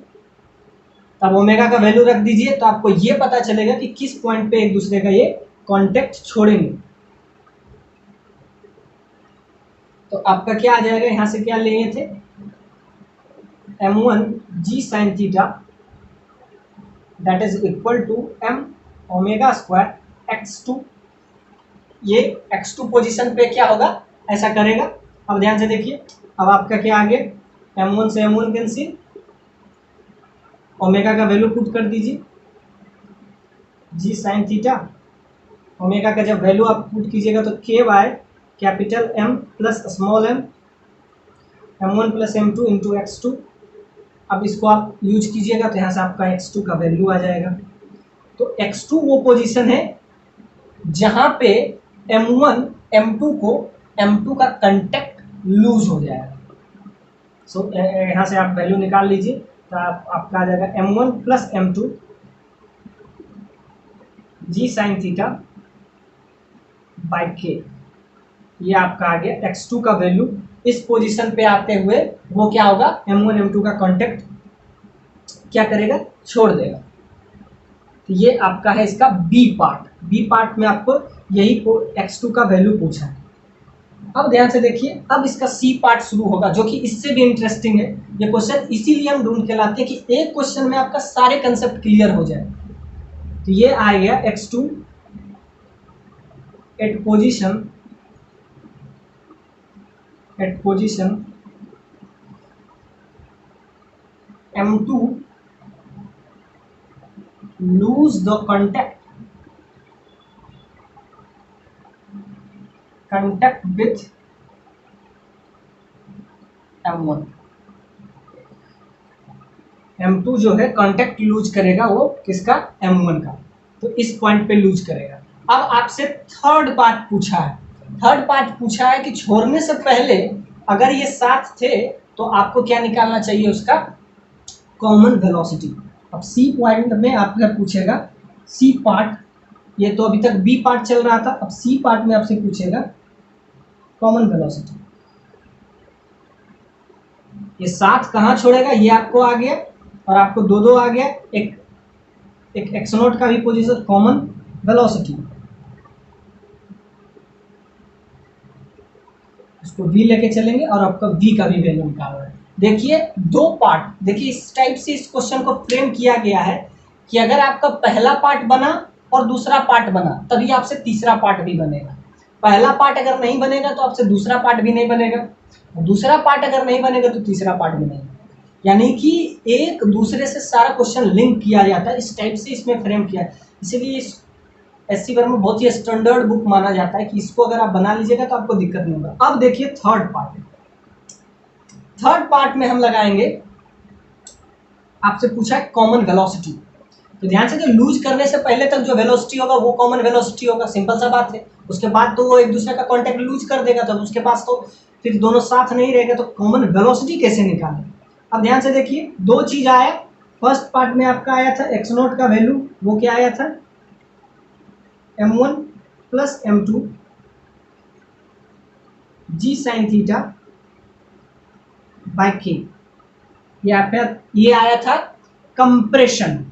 अब ओमेगा का वैल्यू रख दीजिए तो आपको ये पता चलेगा कि किस पॉइंट पे एक दूसरे का ये कांटेक्ट छोड़ेंगे। तो आपका क्या आ जाएगा, यहाँ से क्या लिए थे, m1 g sine theta that is equal to m omega square x2। ये x2 पोजीशन पे क्या होगा, ऐसा करेगा। अब ध्यान से देखिए, अब आपका क्या आ गया, m1 से m1 कैंसिल, ओमेगा का वैल्यू पुट कर दीजिए g साइन थीटा। ओमेगा का जब वैल्यू आप पुट कीजिएगा तो k by capital M plus small m, m1 plus m2 into x2। अब इसको आप यूज कीजिएगा तो यहाँ से आपका x2 का वैल्यू आ जाएगा। तो x2 वो पोजीशन है जहाँ पे m1 m2 को m2 का कांटेक्ट लूज हो जाएगा। सो यहाँ से आप वैल्यू निकाल लीजिए तो आपका आ जाएगा m1 plus m2 g sine theta bye k। ये आपका आ गया x2 का वैल्यू। इस पोजीशन पे आते हुए वो क्या होगा, m1 m2 का कांटेक्ट क्या करेगा, छोड़ देगा। तो ये आपका है इसका बी पार्ट में आपको यही x2 का वैल्यू पूछा है। अब ध्यान से देखिए, अब इसका सी पार्ट शुरू होगा जो कि इससे भी इंटरेस्टिंग है। ये क्वेश्चन इसीलिए हम ढूंढ के लाते हैं कि एक क्वेश्चन में आपका सारे कंसेप्ट क्लियर हो जाए। तो ये आ गया x2 at position m2 lose the contact with m1। m2 जो है कांटेक्ट लूज करेगा वो किसका, m1 का। तो इस पॉइंट पे लूज करेगा। अब आपसे थर्ड पार्ट पूछा है कि छोड़ने से पहले अगर ये साथ थे तो आपको क्या निकालना चाहिए, उसका कॉमन वेलोसिटी। अब सी पॉइंट में आपसे पूछेगा सी पार्ट, ये तो अभी तक बी पार्ट चल रहा था, अब सी पार्ट में आपसे पूछेगा कॉमन वेलोसिटी। ये साथ कहाँ छोड़ेगा ये आपको आ गया, और आपको दो आ गया, एक x0 का भी पोजीशन कॉमन वेलोसिटी, उसको v लेके चलेंगे और आपका v का भी वैल्यू निकाल रहे हैं। देखिए दो पार्ट, देखिए इस टाइप से इस क्वेश्चन को फ्रेम किया गया है कि अगर आपका पहला पार्ट बना और दूसरा पार्ट बना तभी आपसे तीसरा पार्ट भी बनेगा। पहला पार्ट अगर नहीं बनेगा तो आपसे दूसरा पार्ट भी नहीं बनेगा, दूसरा पार्ट अगर नहीं बनेगा तो तीसरा पार्ट भी नहीं। यानी कि एक दूसरे से सारा क्वेश्चन लिंक किया जाता है, इस टाइप से इसमें फ्रेम किया है। इसीलिए इस एससी वर्मा बहुत ही स्टैंडर्ड बुक माना जाता है कि इसको अगर आप बना लीजिएगा तो आपको दिक्कत नहीं होगा। अब देखिए थर्ड पार्ट, थर्ड पार्ट में हम लगाएंगे, आपसे पूछा है कॉमन वेलोसिटी। तो ध्यान से, जो लूज करने से पहले तक जो वेलोसिटी होगा वो कॉमन वेलोसिटी होगा, सिंपल सा बात है। उसके बाद तो वो एक दूसरे का कांटेक्ट लूज कर देगा, तो उसके पास तो फिर दोनों साथ नहीं रहेगा, तो कॉमन वेलोसिटी कैसे निकालें। अब ध्यान से देखिए, दो चीज आया। फर्स्ट पार्ट में आपका आया था एक्स नोट का वैल्यू, वो क्या आया था, m1 plus m2 g sine theta by k. ये आपका ये आया था कंप्रेशन,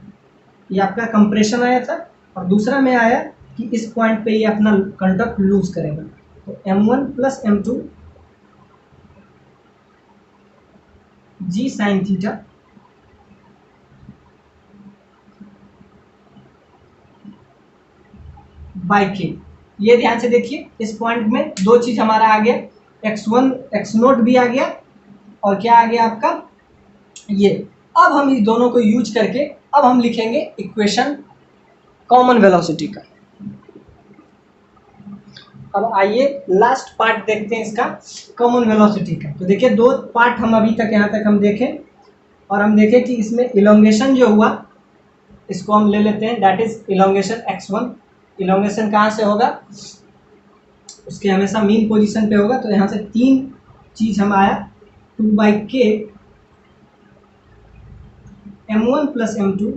ये आपका कंप्रेशन आया था। और दूसरा में आया कि इस पॉइंट पे ये अपना कंडक्ट लूज करेगा, तो m1 plus m2 g sine theta by k. ये ध्यान से देखिए, इस पॉइंट में दो चीज हमारा आ गया, x1 x नोट भी आ गया और क्या आ गया आपका ये। अब हम इस दोनों को यूज करके अब हम लिखेंगे इक्वेशन कॉमन वेलोसिटी का। अब आइए लास्ट पार्ट देखते हैं इसका कॉमन वेलोसिटी का। तो देखिए दो पार्ट हम अभी तक यहाँ तक हम देखें, और हम देखें कि इसमें इलोंगेशन जो हुआ इसको हम ले लेते हैं, that is elongation x1। Elongation कहाँ से होगा, उसके हमेशा मीन पोजीशन पे होगा। तो यहाँ से तीन चीज हम आया, 2/k m1 plus m2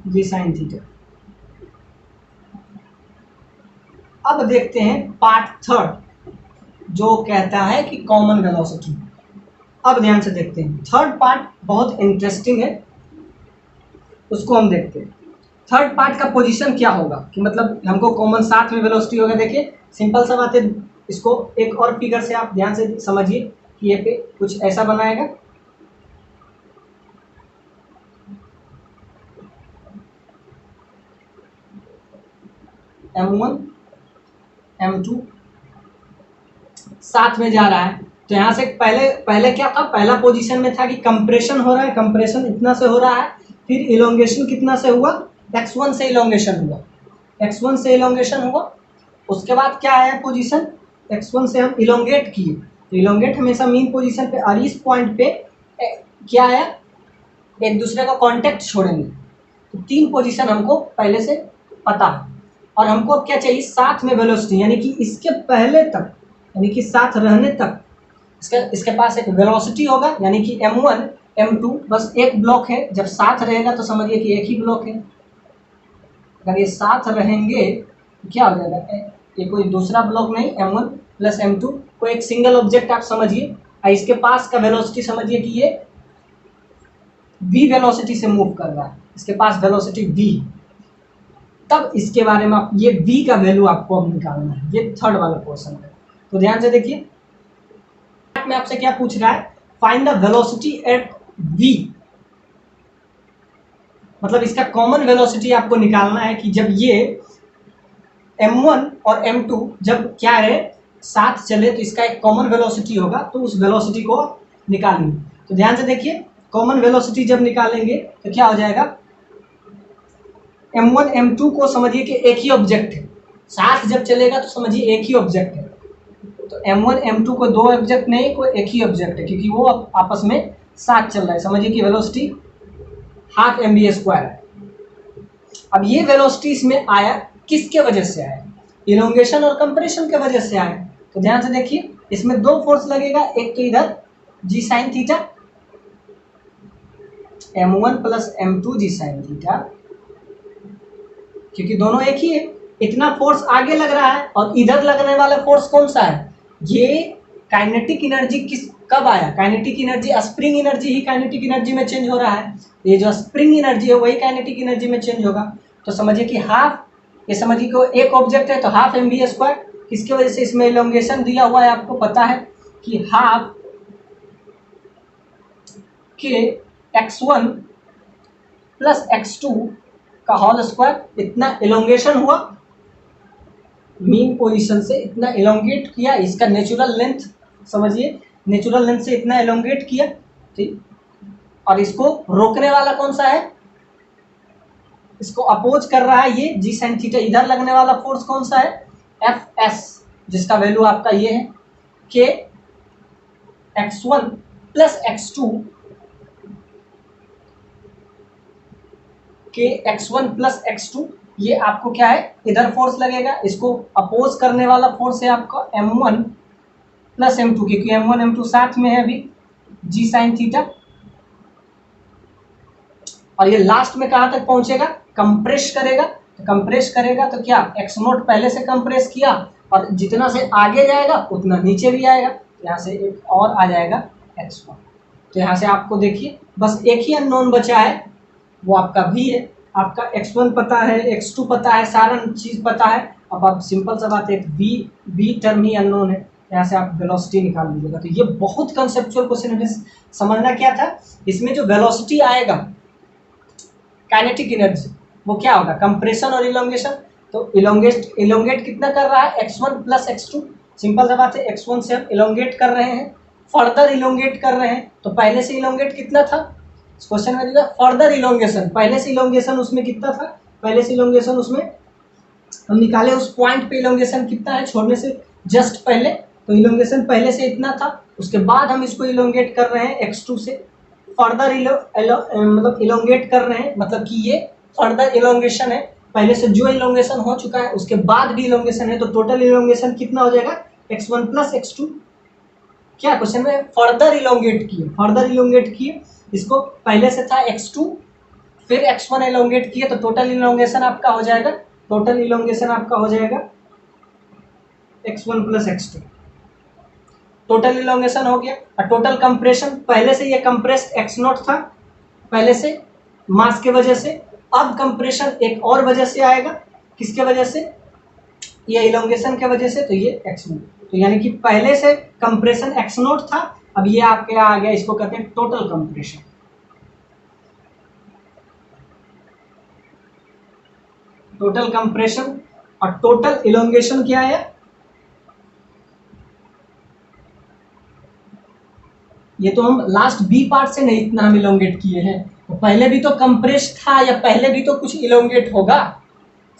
g sine theta. अब देखते हैं पार्ट थर्ड जो कहता है कि कॉमन वेलोसिटी। अब ध्यान से देखते हैं, थर्ड पार्ट बहुत इंटरेस्टिंग है, उसको हम देखते हैं। थर्ड पार्ट का पोजीशन क्या होगा कि मतलब हमको कॉमन साथ में वेलोसिटी होगा। देखिए सिंपल सा बात है, इसको एक और फिगर से आप ध्यान से समझिए कि ये पे कुछ ऐसा बनाएगा, m1 m2 साथ में जा रहा है। तो यहाँ से पहले क्या था, पहला पोजीशन में था कि कंप्रेशन हो रहा है, कंप्रेशन इतना से हो रहा है, फिर इलोंगेशन कितना से हुआ, x1 से इलोंगेशन हुआ, x1 से इलोंगेशन हुआ। उसके बाद क्या आया पोजीशन, x1 से हम इलोंगेट किए, तो इलोंगेट हमेशा मीन पोजीशन पे, और इस पॉइंट पे क्या आया, एक दूसरे का कांटेक्ट छोड़ेंगे। तो तीन पोजीशन हमको पहले से पता है, और हमको अब क्या चाहिए, साथ में वेलोसिटी, यानी कि इसके पहले तक, यानी कि साथ रहने तक इसके पास एक वेलोसिटी होगा, यानी कि m1 m2 बस एक ब्लॉक है। जब साथ रहेगा तो समझिए कि एक ही ब्लॉक है। अगर ये साथ रहेंगे तो क्या हो जाएगा, ये कोई दूसरा ब्लॉक नहीं, m1 प्लस m2 को एक सिंगल ऑब्जेक्ट आप समझिए, और इसके पास का वेलोसिटी समझिए कि ये v वेलोसिटी से मूव कर रहा है, इसके पास वेलोसिटी v। तब इसके बारे में आप ये v का वैल्यू आपको अब निकालना है, ये थर्ड वाला पोर्शन है। तो ध्यान से देखिए, में आपसे क्या पूछ रहा है, find the velocity at v, मतलब इसका कॉमन वेलोसिटी आपको निकालना है कि जब ये m1 और m2 जब क्या है साथ चले तो इसका एक कॉमन वेलोसिटी होगा, तो उस वेलोसिटी को निकालेंगे। तो ध्यान से देखिए, कॉमन वेलोसिटी जब निकालेंगे तो क्या हो जाएगा, m1 m2 को समझिए कि एक ही ऑब्जेक्ट है, साथ जब चलेगा तो समझिए एक ही ऑब्जेक्ट है। तो m1 m2 को दो ऑब्जेक्ट नहीं, कोई एक ही ऑब्जेक्ट है, क्योंकि वो आपस में साथ चल रहा है। समझिए कि वेलोसिटी हाफ mv² है। अब ये वेलोसिटी इसमें आया किसके वजह से आया, इलोंगेशन और कंप्रेशन के वजह से आया। तो ध्यान से देखिए, इसमें दो फोर्स लगेगा, एक तो इधर g sine theta m1 plus m2 g sine theta, क्योंकि दोनों एक ही है। इतना फोर्स आगे लग रहा है, और इधर लगने वाला फोर्स कौन सा है, ये काइनेटिक एनर्जी कब आया, काइनेटिक एनर्जी स्प्रिंग एनर्जी ही काइनेटिक एनर्जी में चेंज हो रहा है। ये जो स्प्रिंग एनर्जी है वही काइनेटिक एनर्जी में चेंज होगा। तो समझिए कि हाफ, ये समझिए कि एक ऑब्जेक्ट है तो हाफ mv², किसके वजह से इसमें इलोंगेशन दिया हुआ है, आपको पता है कि हाफ के x1 प्लस x2 का होल स्क्वायर, इतना इलोंगेशन हुआ, मीन पोजीशन से इतना इलोंगेट किया, इसका नेचुरल लेंथ समझिए, नेचुरल लेंथ से इतना इलोंगेट किया, ठीक। और इसको रोकने वाला कौन सा है, इसको अपोज कर रहा है ये जी साइन थीटा, इधर लगने वाला फोर्स कौन सा है, एफ एस, जिसका वैल्यू आपका ये है के x1 प्लस x2 के x1 प्लस x2, ये आपको क्या है, इधर फोर्स लगेगा, इसको अपोज करने वाला फोर्स है आपका m1 प्लस m2, क्योंकि m1 m2 साथ में है अभी जी साइन थीटा, और ये लास्ट में कहां तक पहुंचेगा, कंप्रेस करेगा, तो कंप्रेस करेगा तो क्या, x नोट पहले से कंप्रेस किया, और जितना से आगे जाएगा उतना नीचे भी आएगा, यहाँ से एक और आ जाएगा x1। तो यहाँ से आपको देखिए बस एक ही अननोन बचा है, वो आपका v है, आपका x1 पता है, x2 पता है, सारा चीज़ पता है। अब आप सिंपल सा बात है, v टर्म ही अननोन है, यहाँ से आप वेलोसिटी निकाल लीजिएगा। तो ये बहुत कंसेप्चुअल क्वेश्चन है। समझना क्या था, इसमें जो वेलोसिटी आएगा, काइनेटिक एनर्जी, वो क्या होगा, कंप्रेशन और इलोंगेशन। तो इलोंगेट कितना कर रहा है, x1 प्लस x2, सिंपल सा बात है, x1 से हम इलोंगेट कर रहे हैं, फर्दर इलोंगेट कर रहे हैं, तो पहले से इलोंगेट कितना था, क्वेश्चन में दिया फर्दर इलोंगेशन, पहले से इलोंगेशन उसमें कितना था, पहले से इलोंगेशन उसमें हम निकाले, उस पॉइंट पे इलोंगेशन कितना है छोड़ने से जस्ट पहले, तो इलोंगेशन पहले से इतना था, उसके बाद हम इसको इलोंगेट कर रहे हैं x2 से, फर्दर मतलब इलोंगेट कर रहे हैं, मतलब कि ये फर्दर इलोंगेशन है, पहले से जो इलोंगेशन हो चुका है उसके बाद भी इलोंगेशन है, तो टोटल इलोंगेशन कितना हो जाएगा, x1 प्लस x2। क्या क्वेश्चन में फर्दर इलोंगेट किए, इसको पहले से था x2 फिर x1 इलोंगेट किए, तो टोटल इलोंगेशन आपका हो जाएगा, x1 plus x2, total elongation हो गया। और टोटल कंप्रेशन, पहले से ये कंप्रेस्ड x नोट था पहले से मास के वजह से, अब कंप्रेशन एक और वजह से आएगा, किसके वजह से, ये इलोंगेशन के वजह से, तो ये x नोट, तो यानी कि पहले से कंप्रेशन x नोट था, अब ये आपके आ गया, इसको कहते हैं टोटल कंप्रेशन। टोटल कंप्रेशन और टोटल इलोंगेशन क्या है, ये तो हम लास्ट बी पार्ट से नहीं इतना हम इलोंगेट किए हैं, तो पहले भी तो कंप्रेस था, या पहले भी तो कुछ इलोंगेट होगा,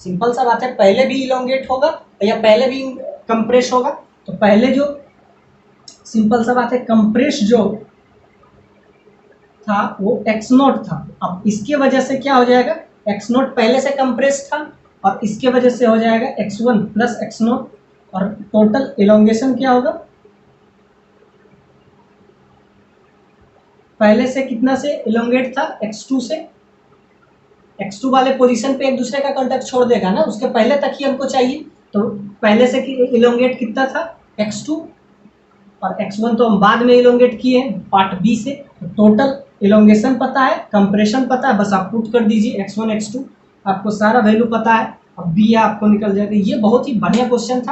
सिंपल सा बात है, पहले भी इलोंगेट होगा या पहले भी कंप्रेस होगा। तो पहले जो सिंपल सा बात है, कंप्रेस जो था वो x नोट था, अब इसके वजह से क्या हो जाएगा, x नोट पहले से कंप्रेस था और इसके वजह से हो जाएगा x1 प्लस x नोट, और टोटल इलोंगेशन क्या होगा, पहले से कितना से इलोंगेट था, x2 से, x2 वाले पोजीशन पे एक दूसरे का कांटेक्ट छोड़ देगा ना, उसके पहले तक ही हमको चाहिए, तो पहले से इलोंगेट कितना था, x2, और x1 तो हम बाद में इलोंगेट किए हैं पार्ट बी से, तो टोटल इलोंगेशन पता है, कंप्रेशन पता है, बस आप पुट कर दीजिए x1 x2, आपको सारा वैल्यू पता है, अब बी आपको निकल जाएगा। ये बहुत ही बढ़िया क्वेश्चन था।